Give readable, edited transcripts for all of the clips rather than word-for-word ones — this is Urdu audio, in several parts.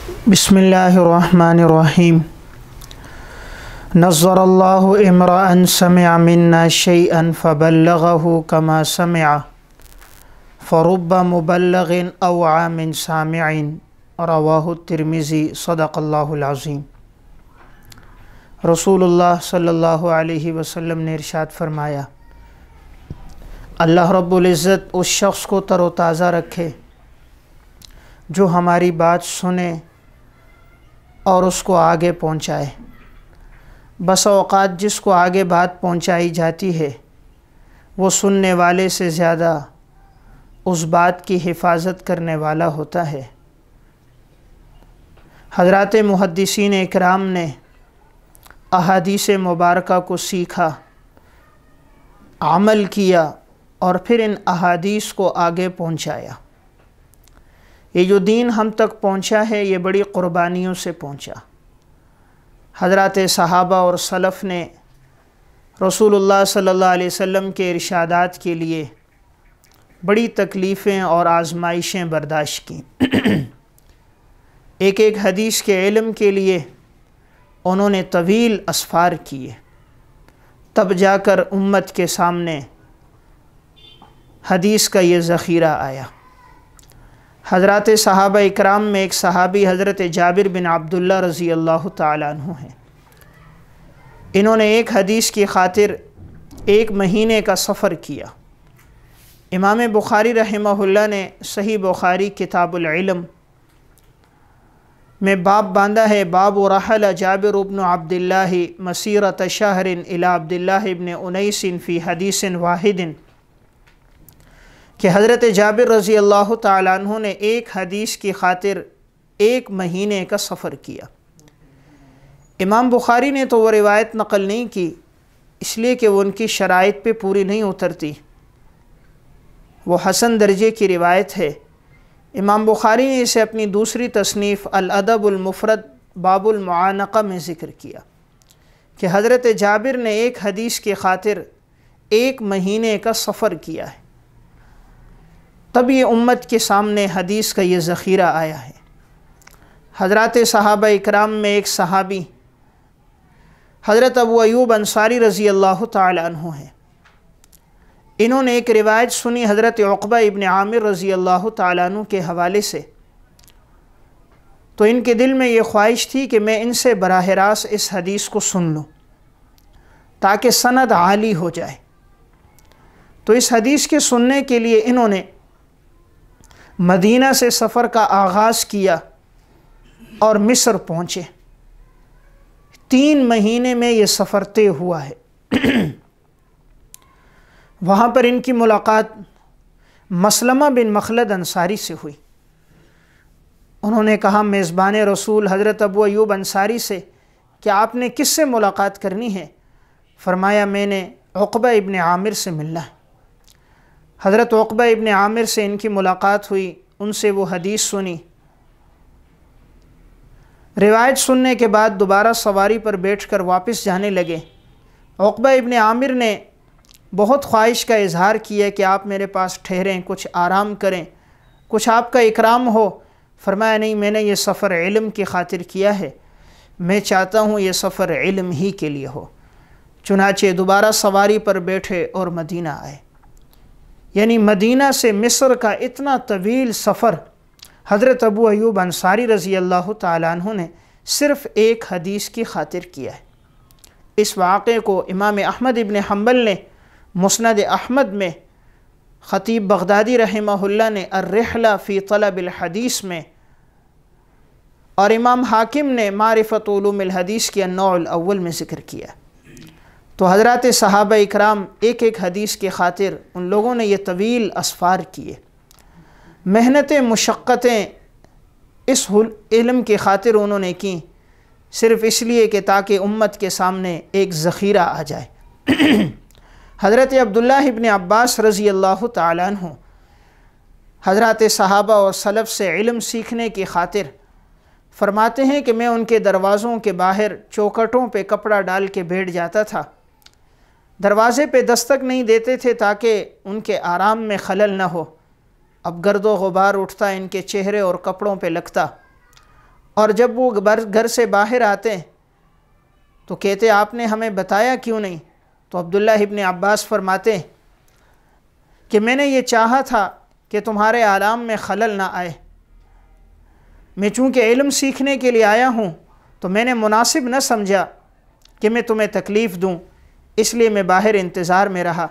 بسم اللہ الرحمن الرحیم۔ نظر اللہ امرأ سمع منا شیئا فبلغه كما سمع فرب مبلغ اوعى من سامع رواہ الترمذی صدق اللہ العظیم۔ رسول اللہ صلی اللہ علیہ وسلم نے ارشاد فرمایا، اللہ رب العزت اس شخص کو تر و تازہ رکھے جو ہماری بات سنے اور اس کو آگے پہنچائے۔ بس اوقات جس کو آگے بات پہنچائی جاتی ہے وہ سننے والے سے زیادہ اس بات کی حفاظت کرنے والا ہوتا ہے۔ حضرات محدثین اکرام نے احادیث مبارکہ کو سیکھا، عمل کیا اور پھر ان احادیث کو آگے پہنچایا۔ یہ جو دین ہم تک پہنچا ہے یہ بڑی قربانیوں سے پہنچا۔ حضرات صحابہ اور سلف نے رسول اللہ صلی اللہ علیہ وسلم کے ارشادات کے لیے بڑی تکلیفیں اور آزمائشیں برداشت کیں۔ ایک ایک حدیث کے علم کے لیے انہوں نے طویل اسفار کیے، تب جا کر امت کے سامنے حدیث کا یہ ذخیرہ آیا۔ حضرات صحابہ اکرام میں ایک صحابی حضرت جابر بن عبداللہ رضی اللہ تعالیٰ عنہ ہیں۔ انہوں نے ایک حدیث کی خاطر 1 مہینے کا سفر کیا۔ امام بخاری رحمہ اللہ نے صحیح بخاری کتاب العلم میں باب باندھا ہے، باب رحل جابر بن عبداللہ مسیرۃ شہر الی عبداللہ بن انیس فی حدیث واحد، کہ حضرت جابر رضی اللہ تعالیٰ عنہ نے ایک حدیث کی خاطر 1 مہینے کا سفر کیا۔ امام بخاری نے تو وہ روایت نقل نہیں کی، اس لیے کہ وہ ان کی شرائط پہ پوری نہیں اترتی، وہ حسن درجے کی روایت ہے۔ امام بخاری نے اسے اپنی دوسری تصنیف الادب المفرد باب المعانقہ میں ذکر کیا کہ حضرت جابر نے ایک حدیث کی خاطر 1 مہینے کا سفر کیا ہے، تب یہ امت کے سامنے حدیث کا یہ ذخیرہ آیا ہے۔ حضرات صحابہ اکرام میں ایک صحابی حضرت ابو ایوب انصاری رضی اللہ تعالی عنہ ہیں۔ انہوں نے ایک روایت سنی حضرت عقبہ ابن عامر رضی اللہ تعالیٰ عنہ کے حوالے سے، تو ان کے دل میں یہ خواہش تھی کہ میں ان سے براہ راست اس حدیث کو سن لوں تاکہ سند عالی ہو جائے۔ تو اس حدیث کے سننے کے لیے انہوں نے مدینہ سے سفر کا آغاز کیا اور مصر پہنچے۔ 3 مہینے میں یہ سفر طے ہوا ہے۔ وہاں پر ان کی ملاقات مسلمہ بن مخلد انصاری سے ہوئی۔ انہوں نے کہا میزبان رسول حضرت ابو ایوب انصاری سے کہ آپ نے کس سے ملاقات کرنی ہے؟ فرمایا میں نے عقبہ ابن عامر سے ملنا ہے۔ حضرت عقبہ ابن عامر سے ان کی ملاقات ہوئی، ان سے وہ حدیث سنی۔ روایت سننے کے بعد دوبارہ سواری پر بیٹھ کر واپس جانے لگے۔ عقبہ ابن عامر نے بہت خواہش کا اظہار کیا کہ آپ میرے پاس ٹھہریں، کچھ آرام کریں، کچھ آپ کا اکرام ہو۔ فرمایا نہیں، میں نے یہ سفر علم کی خاطر کیا ہے، میں چاہتا ہوں یہ سفر علم ہی کے لیے ہو۔ چنانچہ دوبارہ سواری پر بیٹھے اور مدینہ آئے۔ یعنی مدینہ سے مصر کا اتنا طویل سفر حضرت ابو ایوب انصاری رضی اللہ تعالیٰ عنہ نے صرف ایک حدیث کی خاطر کیا ہے۔ اس واقعے کو امام احمد ابن حنبل نے مسند احمد میں، خطیب بغدادی رحمہ اللہ نے الرحلہ فی طلب الحدیث میں، اور امام حاکم نے معرفت علوم الحدیث کی النوع الاول میں ذکر کیا۔ تو حضرات صحابہ اکرام ایک ایک حدیث کی خاطر ان لوگوں نے یہ طویل اسفار کیے، محنتیں مشقتیں اس علم کی خاطر انہوں نے کی، صرف اس لیے کہ تاکہ امت کے سامنے ایک ذخیرہ آ جائے۔ حضرت عبداللہ ابن عباس رضی اللہ تعالیٰ عنہ حضرات صحابہ اور سلف سے علم سیکھنے کی خاطر فرماتے ہیں کہ میں ان کے دروازوں کے باہر چوکھٹوں پہ کپڑا ڈال کے بیٹھ جاتا تھا، دروازے پہ دستک نہیں دیتے تھے تاکہ ان کے آرام میں خلل نہ ہو۔ اب گرد و غبار اٹھتا ان کے چہرے اور کپڑوں پہ لگتا، اور جب وہ گھر سے باہر آتے تو کہتے آپ نے ہمیں بتایا کیوں نہیں؟ تو عبداللہ ابن عباس فرماتے کہ میں نے یہ چاہا تھا کہ تمہارے آرام میں خلل نہ آئے، میں چونکہ علم سیکھنے کے لیے آیا ہوں تو میں نے مناسب نہ سمجھا کہ میں تمہیں تکلیف دوں، اس لیے میں باہر انتظار میں رہا۔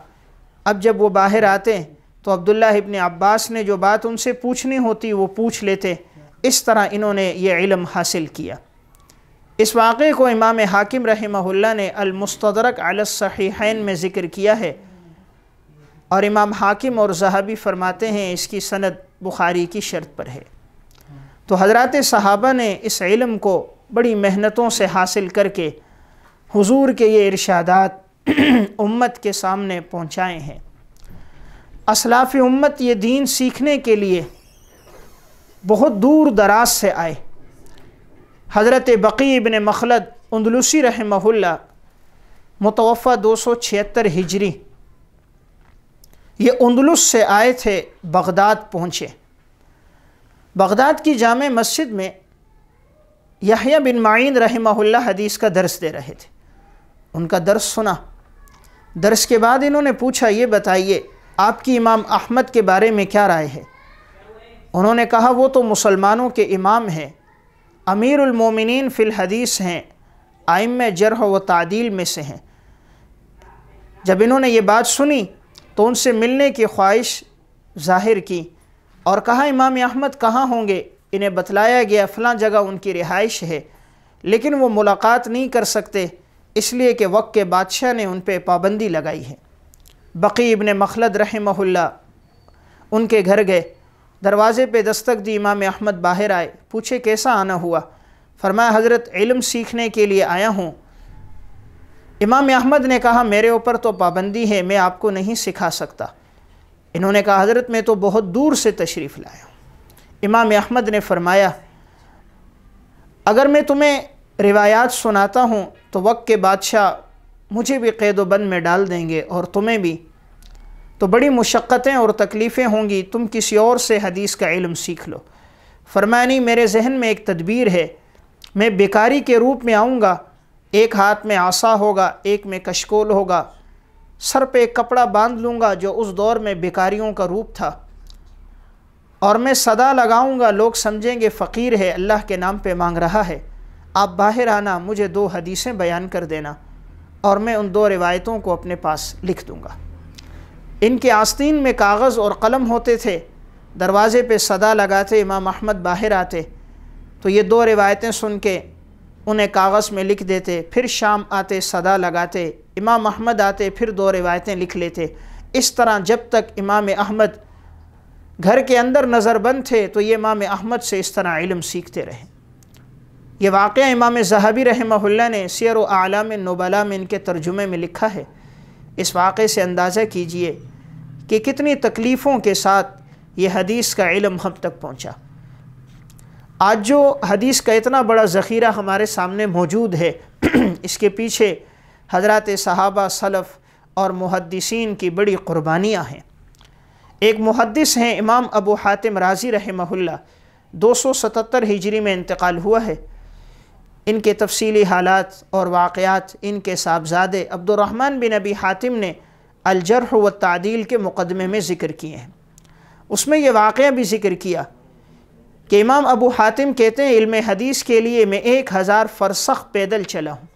اب جب وہ باہر آتے تو عبداللہ ابن عباس نے جو بات ان سے پوچھنی ہوتی وہ پوچھ لیتے۔ اس طرح انہوں نے یہ علم حاصل کیا۔ اس واقعے کو امام حاکم رحمہ اللہ نے المستدرک علی الصحیحین میں ذکر کیا ہے، اور امام حاکم اور ذہبی فرماتے ہیں اس کی سند بخاری کی شرط پر ہے۔ تو حضرات صحابہ نے اس علم کو بڑی محنتوں سے حاصل کر کے حضور کے یہ ارشادات امت کے سامنے پہنچائے ہیں۔ اسلاف امت یہ دین سیکھنے کے لیے بہت دور دراز سے آئے۔ حضرت بقی ابن مخلد اندلسی رحمہ اللہ متوفہ 276 ہجری، یہ اندلس سے آئے تھے، بغداد پہنچے۔ بغداد کی جامع مسجد میں یحییٰ بن معین رحمہ اللہ حدیث کا درس دے رہے تھے۔ ان کا درس سنا، درس کے بعد انہوں نے پوچھا یہ بتائیے آپ کی امام احمد کے بارے میں کیا رائے ہے؟ انہوں نے کہا وہ تو مسلمانوں کے امام ہیں، امیر المومنین فی الحدیث ہیں، ائمہ جرح و تعدیل میں سے ہیں۔ جب انہوں نے یہ بات سنی تو ان سے ملنے کی خواہش ظاہر کی اور کہا امام احمد کہاں ہوں گے؟ انہیں بتلایا گیا فلاں جگہ ان کی رہائش ہے، لیکن وہ ملاقات نہیں کر سکتے اس لیے کہ وقت کے بادشاہ نے ان پہ پابندی لگائی ہے۔ بقی ابن مخلد رحمہ اللہ ان کے گھر گئے، دروازے پہ دستک دی، امام احمد باہر آئے، پوچھے کیسا آنا ہوا؟ فرمایا حضرت علم سیکھنے کے لیے آیا ہوں۔ امام احمد نے کہا میرے اوپر تو پابندی ہے، میں آپ کو نہیں سکھا سکتا۔ انہوں نے کہا حضرت میں تو بہت دور سے تشریف لایا ہوں۔ امام احمد نے فرمایا اگر میں تمہیں روایات سناتا ہوں تو وقت کے بادشاہ مجھے بھی قید و بند میں ڈال دیں گے اور تمہیں بھی، تو بڑی مشقتیں اور تکلیفیں ہوں گی، تم کسی اور سے حدیث کا علم سیکھ لو۔ فرمایا نہیں، میرے ذہن میں ایک تدبیر ہے، میں بیکاری کے روپ میں آؤں گا، ایک ہاتھ میں عصا ہوگا، ایک میں کشکول ہوگا، سر پہ ایک کپڑا باندھ لوں گا جو اس دور میں بیکاریوں کا روپ تھا، اور میں صدا لگاؤں گا، لوگ سمجھیں گے فقیر ہے، اللہ کے نام پہ مانگ رہا ہے، آپ باہر آنا، مجھے 2 حدیثیں بیان کر دینا اور میں ان 2 روایتوں کو اپنے پاس لکھ دوں گا۔ ان کے آستین میں کاغذ اور قلم ہوتے تھے، دروازے پہ صدا لگاتے، امام احمد باہر آتے تو یہ 2 روایتیں سن کے انہیں کاغذ میں لکھ دیتے، پھر شام آتے صدا لگاتے، امام احمد آتے پھر 2 روایتیں لکھ لیتے۔ اس طرح جب تک امام احمد گھر کے اندر نظر بند تھے تو یہ امام احمد سے اس طرح علم سیکھتے رہے۔ یہ واقعہ امام ذہبی رحمہ اللہ نے سیر و اعلام النبلاء میں ان کے ترجمے میں لکھا ہے۔ اس واقعے سے اندازہ کیجئے کہ کتنی تکلیفوں کے ساتھ یہ حدیث کا علم ہم تک پہنچا۔ آج جو حدیث کا اتنا بڑا ذخیرہ ہمارے سامنے موجود ہے اس کے پیچھے حضرات صحابہ، سلف اور محدثین کی بڑی قربانیاں ہیں۔ ایک محدث ہیں امام ابو حاتم رازی رحمہ اللہ، 277 ہجری میں انتقال ہوا ہے۔ ان کے تفصیلی حالات اور واقعات ان کے صاحبزادے عبد الرحمن بن ابی حاتم نے الجرح والتعدیل کے مقدمے میں ذکر کیے ہیں۔ اس میں یہ واقعہ بھی ذکر کیا کہ امام ابو حاتم کہتے ہیں علم حدیث کے لیے میں 1000 فرسخ پیدل چلا ہوں۔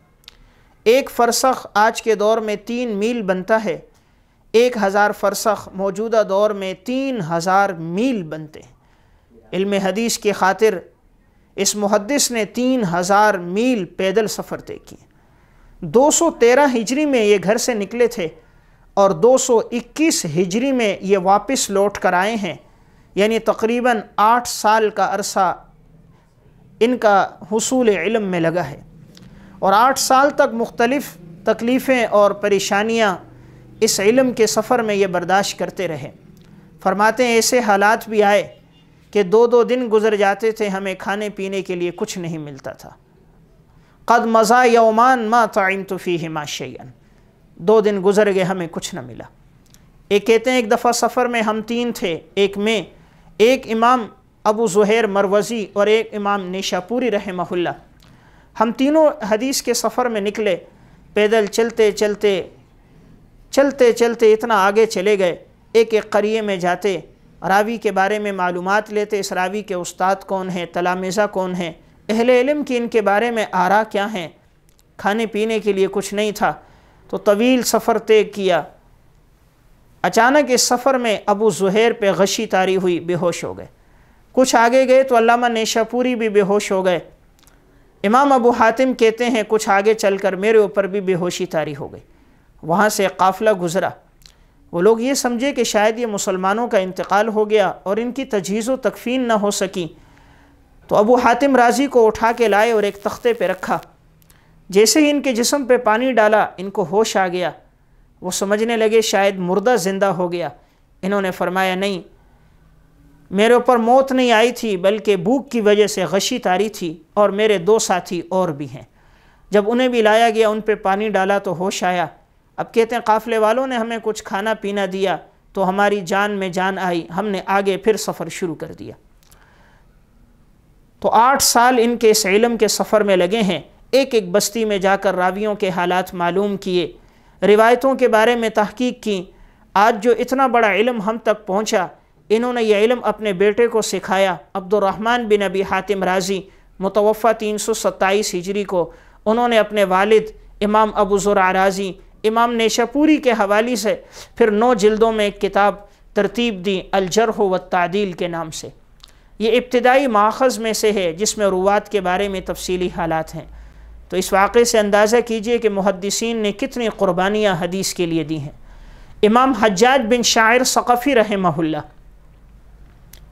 1 فرسخ آج کے دور میں 3 میل بنتا ہے، 1000 فرسخ موجودہ دور میں 3000 میل بنتے ہیں۔ علم حدیث کی خاطر اس محدث نے 3000 میل پیدل سفر طے کیے۔ 213 ہجری میں یہ گھر سے نکلے تھے اور 221 ہجری میں یہ واپس لوٹ کر آئے ہیں، یعنی تقریباً 8 سال کا عرصہ ان کا حصول علم میں لگا ہے، اور 8 سال تک مختلف تکلیفیں اور پریشانیاں اس علم کے سفر میں یہ برداشت کرتے رہے۔ فرماتے ہیں ایسے حالات بھی آئے کہ 2 دن گزر جاتے تھے، ہمیں کھانے پینے کے لیے کچھ نہیں ملتا تھا۔ قد مضى یومان ما طعمت فیہما شیئا، 2 دن گزر گئے ہمیں کچھ نہ ملا۔ ایک کہتے ہیں ایک دفعہ سفر میں ہم 3 تھے، ایک میں، ایک امام ابو زہیر مروزی اور ایک امام نیشاپوری رحمہ اللہ، ہم تینوں حدیث کے سفر میں نکلے، پیدل چلتے چلتے چلتے چلتے اتنا آگے چلے گئے، ایک ایک قریے میں جاتے، راوی کے بارے میں معلومات لیتے، اس راوی کے استاد کون ہیں، تلامذہ کون ہیں، اہل علم کی ان کے بارے میں آراء کیا ہیں۔ کھانے پینے کے لیے کچھ نہیں تھا تو طویل سفر طے کیا۔ اچانک اس سفر میں ابو زہیر پہ غشی طاری ہوئی، بے ہوش ہو گئے۔ کچھ آگے گئے تو علامہ نیشاپوری بھی بے ہوش ہو گئے۔ امام ابو حاتم کہتے ہیں کچھ آگے چل کر میرے اوپر بھی بے ہوشی طاری ہو گئی۔ وہاں سے قافلہ گزرا، وہ لوگ یہ سمجھے کہ شاید یہ مسلمانوں کا انتقال ہو گیا اور ان کی تجہیز و تکفین نہ ہو سکی، تو ابو حاتم رازی کو اٹھا کے لائے اور ایک تختے پہ رکھا۔ جیسے ہی ان کے جسم پہ پانی ڈالا ان کو ہوش آ گیا، وہ سمجھنے لگے شاید مردہ زندہ ہو گیا۔ انہوں نے فرمایا نہیں، میرے اوپر موت نہیں آئی تھی بلکہ بھوک کی وجہ سے غشی طاری تھی، اور میرے 2 ساتھی اور بھی ہیں۔ جب انہیں بھی لایا گیا، ان پہ پانی ڈالا تو ہوش آیا۔ اب کہتے ہیں قافلے والوں نے ہمیں کچھ کھانا پینا دیا تو ہماری جان میں جان آئی، ہم نے آگے پھر سفر شروع کر دیا۔ تو 8 سال ان کے اس علم کے سفر میں لگے ہیں، ایک ایک بستی میں جا کر راویوں کے حالات معلوم کیے، روایتوں کے بارے میں تحقیق کی۔ آج جو اتنا بڑا علم ہم تک پہنچا، انہوں نے یہ علم اپنے بیٹے کو سکھایا، عبد الرحمن بن ابی حاتم رازی، متوفہ 327 ہجری کو۔ انہوں نے اپنے والد امام ابو زرع رازی، امام نیشاپوری کے حوالے سے پھر 9 جلدوں میں ایک کتاب ترتیب دی، الجرح والتعدیل کے نام سے۔ یہ ابتدائی ماخذ میں سے ہے جس میں روات کے بارے میں تفصیلی حالات ہیں۔ تو اس واقعے سے اندازہ کیجئے کہ محدثین نے کتنی قربانیاں حدیث کے لیے دی ہیں۔ امام حجاج بن شاعر ثقفی رحمہ اللہ،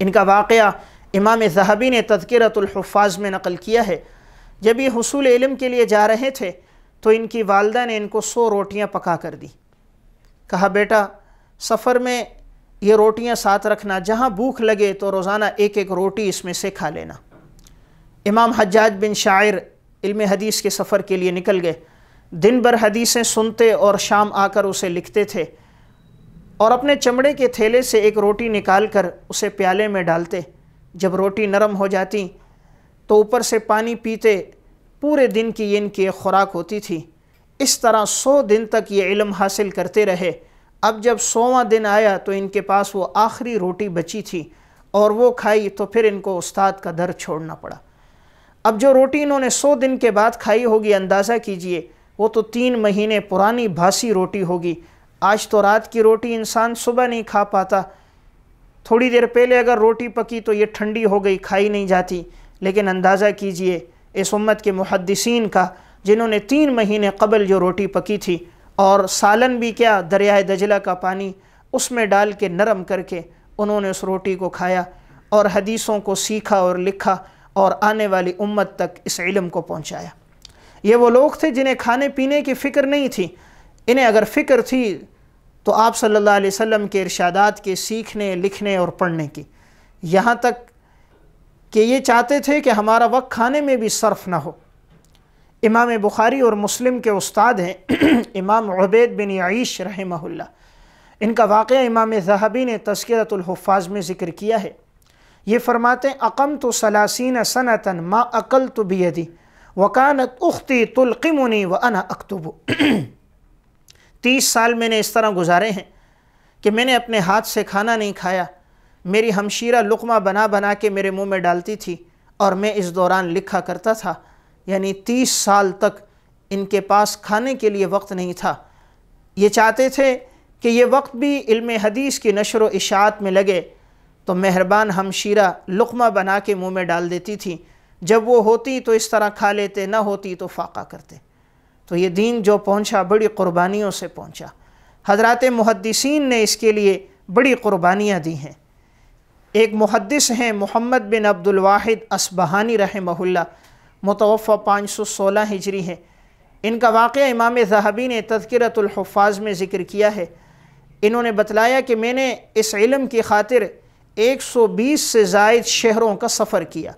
ان کا واقعہ امام ذہبی نے تذکرۃ الحفاظ میں نقل کیا ہے۔ جب یہ حصول علم کے لیے جا رہے تھے تو ان کی والدہ نے ان کو 100 روٹیاں پکا کر دی، کہا بیٹا سفر میں یہ روٹیاں ساتھ رکھنا، جہاں بھوک لگے تو روزانہ ایک ایک روٹی اس میں سے کھا لینا۔ امام حجاج بن شاعر علم حدیث کے سفر کے لیے نکل گئے، دن بھر حدیثیں سنتے اور شام آ کر اسے لکھتے تھے، اور اپنے چمڑے کے تھیلے سے ایک روٹی نکال کر اسے پیالے میں ڈالتے۔ جب روٹی نرم ہو جاتی تو اوپر سے پانی پیتے، پورے دن کی ان کی ایک خوراک ہوتی تھی۔ اس طرح 100 دن تک یہ علم حاصل کرتے رہے۔ اب جب 100واں دن آیا تو ان کے پاس وہ آخری روٹی بچی تھی، اور وہ کھائی تو پھر ان کو استاد کا در چھوڑنا پڑا۔ اب جو روٹی انہوں نے 100 دن کے بعد کھائی ہوگی، اندازہ کیجئے وہ تو 3 مہینے پرانی بھاسی روٹی ہوگی۔ آج تو رات کی روٹی انسان صبح نہیں کھا پاتا، تھوڑی دیر پہلے اگر روٹی پکی تو یہ ٹھنڈی ہو گئی، کھائی نہیں جاتی۔ لیکن اندازہ کیجئے اس امت کے محدثین کا، جنہوں نے 3 مہینے قبل جو روٹی پکی تھی، اور سالن بھی کیا، دریائے دجلہ کا پانی اس میں ڈال کے نرم کر کے انہوں نے اس روٹی کو کھایا اور حدیثوں کو سیکھا اور لکھا، اور آنے والی امت تک اس علم کو پہنچایا۔ یہ وہ لوگ تھے جنہیں کھانے پینے کی فکر نہیں تھی۔ انہیں اگر فکر تھی تو آپ صلی اللہ علیہ وسلم کے ارشادات کے سیکھنے، لکھنے اور پڑھنے کی، یہاں تک کہ یہ چاہتے تھے کہ ہمارا وقت کھانے میں بھی صرف نہ ہو۔ امام بخاری اور مسلم کے استاد ہیں امام عبید بن عیش رحمہ اللہ، ان کا واقعہ امام ذہبی نے تذکرۃ الحفاظ میں ذکر کیا ہے۔ یہ فرماتے ہیں اقمت 30 سنة ما اکلت بیدی وکانت اختی تلقمنی وانا اکتب۔ 30 سال میں نے اس طرح گزارے ہیں کہ میں نے اپنے ہاتھ سے کھانا نہیں کھایا، میری ہمشیرہ لقمہ بنا بنا کے میرے منہ میں ڈالتی تھی اور میں اس دوران لکھا کرتا تھا۔ یعنی 30 سال تک ان کے پاس کھانے کے لیے وقت نہیں تھا۔ یہ چاہتے تھے کہ یہ وقت بھی علم حدیث کی نشر و اشاعت میں لگے، تو مہربان ہمشیرہ لقمہ بنا کے منہ میں ڈال دیتی تھی، جب وہ ہوتی تو اس طرح کھا لیتے، نہ ہوتی تو فاقہ کرتے۔ تو یہ دین جو پہنچا بڑی قربانیوں سے پہنچا۔ حضرات محدثین نے اس کے لیے بڑی قربانیاں دی ہیں۔ ایک محدث ہیں محمد بن عبد الواحد اصبہانی رحمہ اللہ، متوفہ 516 ہجری ہے۔ ان کا واقعہ امام ذہبی نے تذکرۃ الحفاظ میں ذکر کیا ہے۔ انہوں نے بتلایا کہ میں نے اس علم کی خاطر 120 سے زائد شہروں کا سفر کیا۔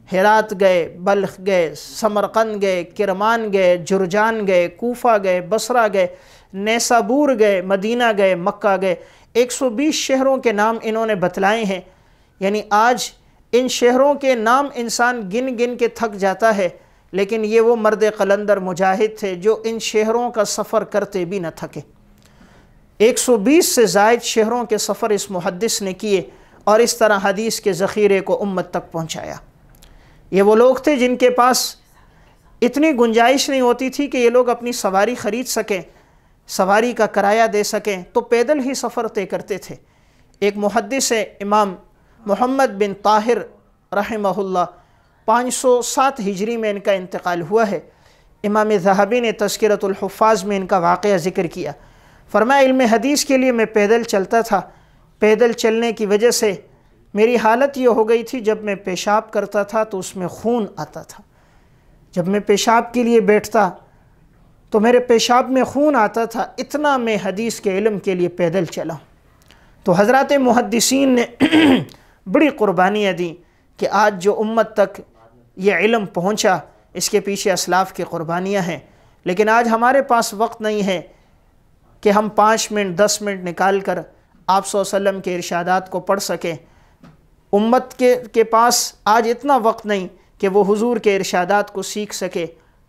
ہرات گئے، بلخ گئے، سمرقند گئے، کرمان گئے، جرجان گئے، کوفہ گئے، بصرہ گئے، نیسابور گئے، مدینہ گئے، مکہ گئے۔ 120 شہروں کے نام انہوں نے بتلائے ہیں۔ یعنی آج ان شہروں کے نام انسان گن گن کے تھک جاتا ہے، لیکن یہ وہ مرد قلندر مجاہد تھے جو ان شہروں کا سفر کرتے بھی نہ تھکے۔ 120 سے زائد شہروں کے سفر اس محدث نے کیے اور اس طرح حدیث کے ذخیرے کو امت تک پہنچایا۔ یہ وہ لوگ تھے جن کے پاس اتنی گنجائش نہیں ہوتی تھی کہ یہ لوگ اپنی سواری خرید سکیں، سواری کا کرایہ دے سکیں، تو پیدل ہی سفر طے کرتے تھے۔ ایک محدث ہے امام محمد بن طاہر رحمہ اللہ، 507 ہجری میں ان کا انتقال ہوا ہے۔ امام ذہبی نے تذکرۃ الحفاظ میں ان کا واقعہ ذکر کیا، فرمایا علم حدیث کے لیے میں پیدل چلتا تھا، پیدل چلنے کی وجہ سے میری حالت یہ ہو گئی تھی، جب میں پیشاب کرتا تھا تو اس میں خون آتا تھا، جب میں پیشاب کے لیے بیٹھتا تو میرے پیشاب میں خون آتا تھا، اتنا میں حدیث کے علم کے لیے پیدل چلا۔ تو حضرات محدثین نے بڑی قربانیاں دیں کہ آج جو امت تک یہ علم پہنچا، اس کے پیچھے اسلاف کی قربانیاں ہیں۔ لیکن آج ہمارے پاس وقت نہیں ہے کہ ہم 5 منٹ 10 منٹ نکال کر آپ صلی اللہ علیہ وسلم کے ارشادات کو پڑھ سکیں۔ امت کے پاس آج اتنا وقت نہیں کہ وہ حضور کے ارشادات کو سیکھ سکے۔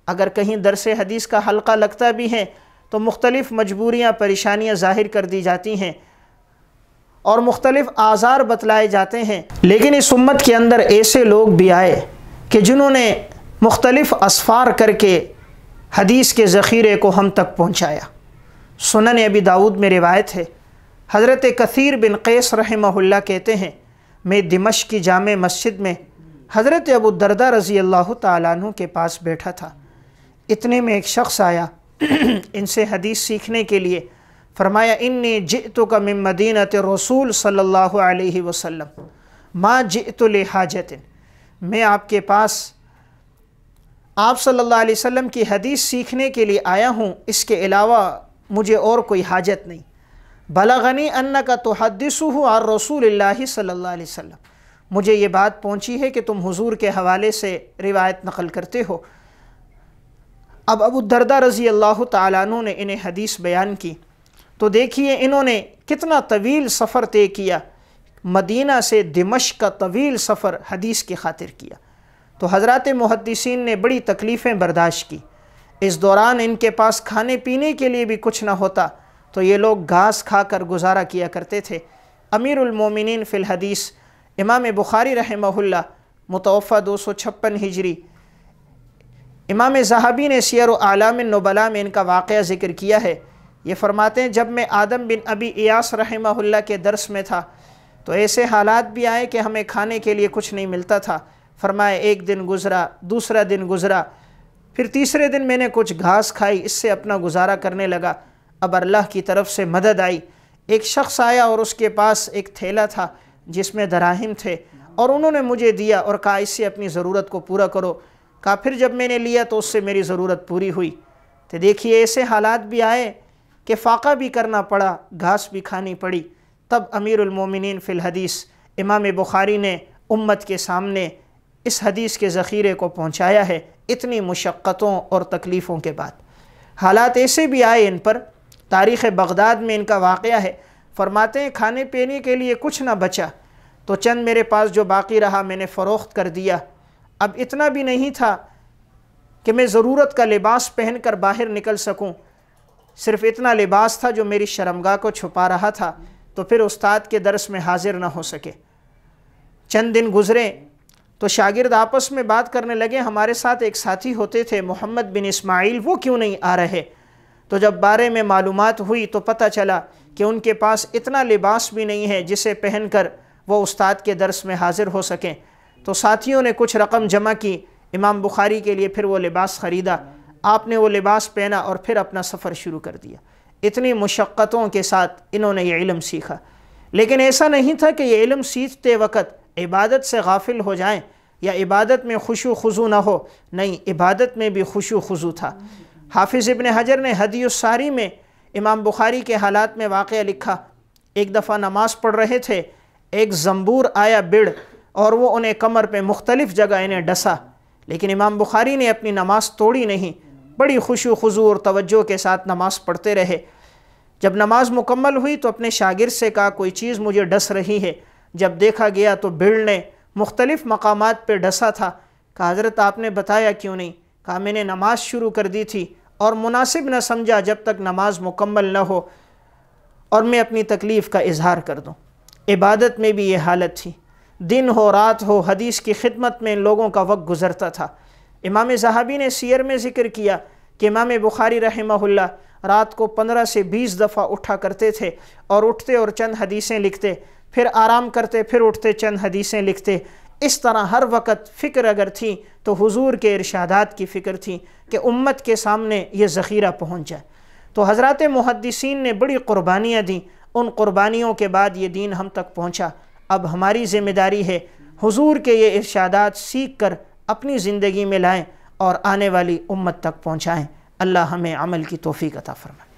اگر کہیں درس حدیث کا حلقہ لگتا بھی ہے تو مختلف مجبوریاں پریشانیاں ظاہر کر دی جاتی ہیں اور مختلف آزار بتلائے جاتے ہیں، لیکن اس امت کے اندر ایسے لوگ بھی آئے کہ جنہوں نے مختلف اسفار کر کے حدیث کے ذخیرے کو ہم تک پہنچایا۔ سنن ابی داؤد میں روایت ہے، حضرت کثیر بن قیس رحمہ اللہ کہتے ہیں، میں دمشق کی جامع مسجد میں حضرت ابو الدرداء رضی اللہ تعالیٰ عنہ کے پاس بیٹھا تھا۔ اتنے میں ایک شخص آیا ان سے حدیث سیکھنے کے لیے، فرمایا انی جئتک من مدینۃ رسول صلی اللہ علیہ وسلم ما جئت لحاجت، میں آپ کے پاس آپ صلی اللہ علیہ وسلم کی حدیث سیکھنے کے لیے آیا ہوں، اس کے علاوہ مجھے اور کوئی حاجت نہیں۔ بلغنی انک تحدثہ عن رسول اللہ صلی اللہ علیہ وسلم، مجھے یہ بات پہنچی ہے کہ تم حضور کے حوالے سے روایت نقل کرتے ہو۔ اب ابو الدرداء رضی اللہ تعالیٰ عنہ نے انہیں حدیث بیان کی تو دیکھیے انہوں نے کتنا طویل سفر طے کیا، مدینہ سے دمشق کا طویل سفر حدیث کی خاطر کیا۔ تو حضرات محدثین نے بڑی تکلیفیں برداشت کی۔ اس دوران ان کے پاس کھانے پینے کے لیے بھی کچھ نہ ہوتا تو یہ لوگ گھاس کھا کر گزارا کیا کرتے تھے۔ امیر المومنین فی الحدیث امام بخاری رحمہ اللہ، متوفہ 256 ہجری، امام ذہبی نے سیر و اعلام النبلاء میں ان کا واقعہ ذکر کیا ہے۔ یہ فرماتے ہیں جب میں آدم بن ابی ایاس رحمہ اللہ کے درس میں تھا تو ایسے حالات بھی آئے کہ ہمیں کھانے کے لیے کچھ نہیں ملتا تھا۔ فرمایا ایک دن گزرا، دوسرا دن گزرا، پھر تیسرے دن میں نے کچھ گھاس کھائی، اس سے اپنا گزارا کرنے لگا۔ اب اللہ کی طرف سے مدد آئی، ایک شخص آیا اور اس کے پاس ایک تھیلا تھا جس میں دراہم تھے، اور انہوں نے مجھے دیا اور کہا اس سے اپنی ضرورت کو پورا کرو۔ کہا پھر جب میں نے لیا تو اس سے میری ضرورت پوری ہوئی۔ تو دیکھیے ایسے حالات بھی آئے کہ فاقہ بھی کرنا پڑا، گھاس بھی کھانی پڑی، تب امیر المومنین فی الحدیث امام بخاری نے امت کے سامنے اس حدیث کے ذخیرے کو پہنچایا ہے، اتنی مشقتوں اور تکلیفوں کے بعد۔ حالات ایسے بھی آئے ان پر، تاریخ بغداد میں ان کا واقعہ ہے، فرماتے ہیں کھانے پینے کے لیے کچھ نہ بچا تو چند میرے پاس جو باقی رہا میں نے فروخت کر دیا۔ اب اتنا بھی نہیں تھا کہ میں ضرورت کا لباس پہن کر باہر نکل سکوں، صرف اتنا لباس تھا جو میری شرمگاہ کو چھپا رہا تھا، تو پھر استاد کے درس میں حاضر نہ ہو سکے۔ چند دن گزرے تو شاگرد آپس میں بات کرنے لگے، ہمارے ساتھ ایک ساتھی ہوتے تھے محمد بن اسماعیل، وہ کیوں نہیں آ رہے؟ تو جب بارے میں معلومات ہوئی تو پتہ چلا کہ ان کے پاس اتنا لباس بھی نہیں ہے جسے پہن کر وہ استاد کے درس میں حاضر ہو سکیں۔ تو ساتھیوں نے کچھ رقم جمع کی، امام بخاری کے لیے پھر وہ لباس خریدا، آپ نے وہ لباس پہنا اور پھر اپنا سفر شروع کر دیا۔ اتنی مشقتوں کے ساتھ انہوں نے یہ علم سیکھا، لیکن ایسا نہیں تھا کہ یہ علم سیکھتے وقت عبادت سے غافل ہو جائیں یا عبادت میں خشوع خضوع نہ ہو، نہیں، عبادت میں بھی خشوع خضوع تھا۔ حافظ ابن حجر نے ہدی الساری میں امام بخاری کے حالات میں واقعہ لکھا، ایک دفعہ نماز پڑھ رہے تھے، ایک زنبور آیا بڑھ اور وہ انہیں کمر پہ مختلف جگہ انہیں ڈسا، لیکن امام بخاری نے اپنی نماز توڑی نہیں، بڑی خشوع خضوع اور توجہ کے ساتھ نماز پڑھتے رہے۔ جب نماز مکمل ہوئی تو اپنے شاگرد سے کہا کوئی چیز مجھے ڈس رہی ہے، جب دیکھا گیا تو بڑھ نے مختلف مقامات پہ ڈسا تھا۔ کہا حضرت آپ نے بتایا کیوں نہیں؟ کہا میں نے نماز شروع کر دی تھی اور مناسب نہ سمجھا جب تک نماز مکمل نہ ہو اور میں اپنی تکلیف کا اظہار کر دوں۔ عبادت میں بھی یہ حالت تھی، دن ہو رات ہو حدیث کی خدمت میں ان لوگوں کا وقت گزرتا تھا۔ امام ذہبی نے سیر میں ذکر کیا کہ امام بخاری رحمہ اللہ رات کو 15 سے 20 دفعہ اٹھا کرتے تھے اور اٹھتے اور چند حدیثیں لکھتے، پھر آرام کرتے، پھر اٹھتے چند حدیثیں لکھتے۔ اس طرح ہر وقت فکر اگر تھی تو حضور کے ارشادات کی فکر تھی کہ امت کے سامنے یہ ذخیرہ پہنچ جائے۔ تو حضرات محدثین نے بڑی قربانیاں دیں، ان قربانیوں کے بعد یہ دین ہم تک پہنچا۔ اب ہماری ذمہ داری ہے حضور کے یہ ارشادات سیکھ کر اپنی زندگی میں لائیں اور آنے والی امت تک پہنچائیں۔ اللہ ہمیں عمل کی توفیق عطا فرمائے۔